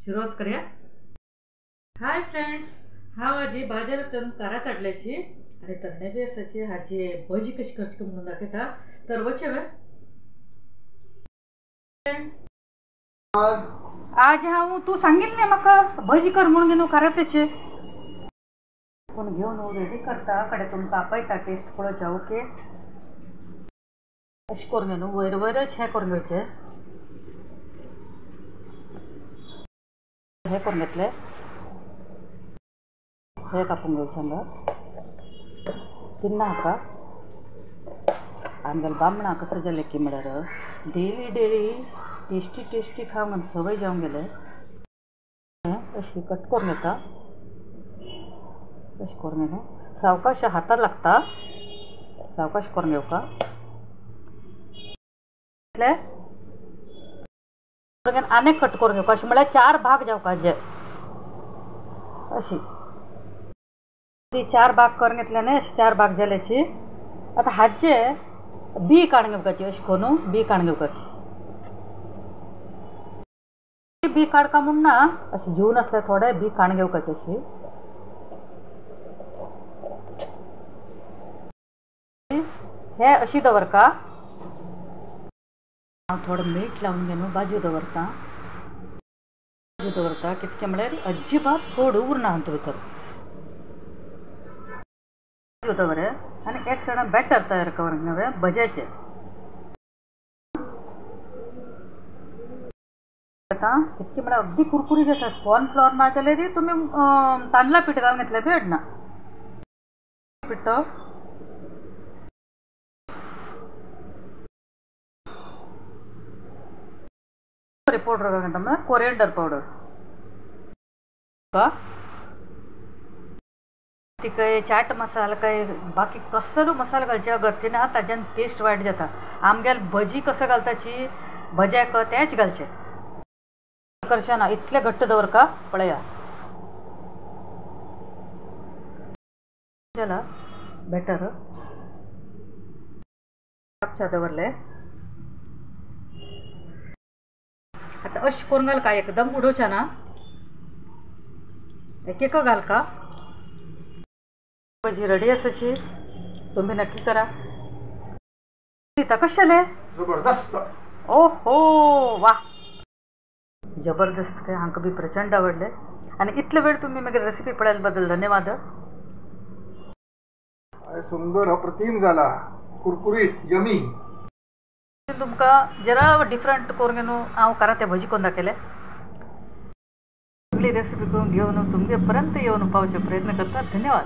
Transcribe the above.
सुरुवात करूया. Hi friends, हांव आजी बाजारांतून कारां काडल्याची आनी तरणे बी आसाची हाजी भजी कशी करची म्हणून दाखयता. तर वचे वे फ्रेंड्स, आज हांव तू सांगिल्लें न्ही म्हाका भजी कर म्हणून न्हू कारात्याचे पूण घेवन रेडी करता कडे तुमकां आपयता टेस्ट पळोवच्या. ओके, अशें करून न्हू वयर वयरच हें करून घेवचें. हे करून घेतले, हे कापून घेवचें हांगा तिन्ना हाका. आमगेले बामणां कसो जालें की म्हळ्यार डेली टेस्टी खावंक सवय जावंक गेले. अशी कट करून घेता, अशें करून न्हू सावकाश हातार लागता, सावकाश करून घेवका. आनीक कट करून घेवका. अशें म्हळ्यार 4 भाग जावका हाजे. अशी 4 भाग करून घेतले न्ही. अशे 4 भाग जाल्याची आतां हाचे बी काडून घेवपाची. अशें करून बी काडून घेवपाची. बी काडका म्हूण ना, अशें जीवन आसले थोडे बी काडून घेवपाचे. अशी हे अशी दवरका. हांव थोडं मीठ लावन घेवन भाजी दवरता. कितके म्हळ्यार अजिबात कोड उरना हातूं भितर. दवरे आनी एक सायडान बॅटर तयार करून घेवया भज्याचे. कितके म्हळ्यार अगदी कुरकुरीत जातात. कॉर्नफ्लॉवर ना जाल्यार तुमी तांदळा पीठ घालून घेतल्या बेड ना पीठ. पावडर घालून घेता म्हळ्यार कोरिएंडर पावडर. ती काय चाट मसाला काय बाकी कसलो मसाला घालचे गरजे ना. ताच्यान टेस्ट वायट जाता. आमगेल भजी कसं घालताची भज्याक तेच घालचे करचे ना. इतले घट्ट दवरका पळया. जाला बॅटर कापच्या दवरले. आता अशें करून घाल का एकदम उडोवच्या ना. एक घाल का. भजी रेडी आसाची. तुम्ही नक्की करा. दिता कशेले जबरदस्त. ओहो वा, जबरदस्त. काय हांकां बी प्रचंड आवडले. आणि इतले वेळ तुम्ही मागीर रेसिपी पळयल्या बद्दल धन्यवाद. सुंदर अप्रतिम झाला, कुरकुरीत, यमी. तुमकां जरा डिफरंट करून घेवन हांव कारां ते भजी करून दाखयले. आपली रेसिपी करून घेवन तुमचे पर्यंत येवन पावचे प्रयत्न करता. धन्यवाद.